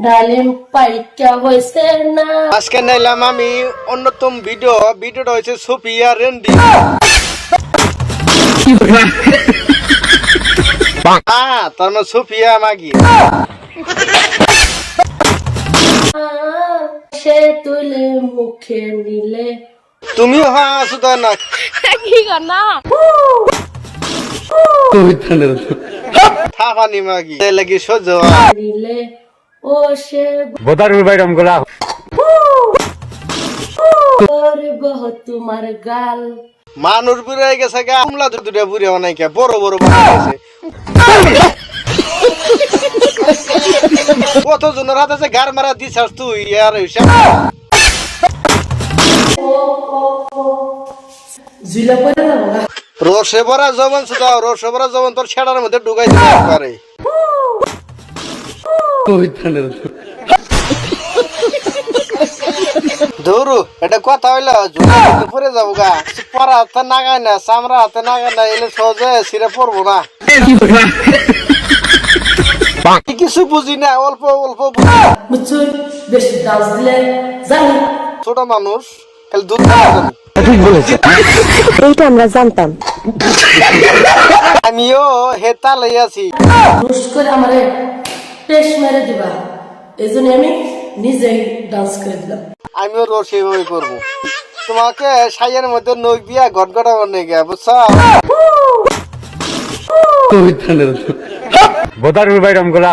ডালিম পাইকা হয়েছে না। আজকে নাইলাম আমি অন্যতম ভিডিওটা হয়েছে সোফিয়া রেন্ডি। তার মানে সোফিয়া মাগি। সে তুলে মুখে নিলে তুমিও আছো তাই না? কি করনা থাপানি মাগি লাগি সহ্য নিলে ও সে বোদারুর বাইরম গুলা তোমার গাল মানুষ বুড়ে গেছে গা, আমলা দুটা বুড়ে অনেক বড় বড় বানাই গেছে। কত জনের হাতে যে গার মারা দিস তুই আর ঝুলা পড়ে না বাবা। রসে ভরা জবন শুধাও, রসে ভরা জবন তোর ছেড়ার মধ্যে ঢুকাই দিতে পারে। ধরু এটা কথা হইলো পরে যাবো গা, পরা হাতে নাগায় না, চামড়া হাতে নাগায় না, এলে সহজে সিরে পড়বো না। কিছু বুঝি না, অল্প অল্প বুঝি। বুঝছুন বেশি ডান্স দিলে জানি ছোট মানুষ খালি দুধ খাওয়া জানি। ঠিক বলেছে, এইটা আমরা জানতাম। আমিও হেতা লইয়াছি। দুষ করে আমারে টেস মেরে দিবা, এই জন্য আমি নিজেই ডান্স করে দিলাম। আমিও রসে হয়ে করবো। তোমাকে সাইয়ের মধ্যে নখ দিয়া ঘটঘটা বানিয়ে গিয়া বুঝছো। বোদারুর বাইরম গুলা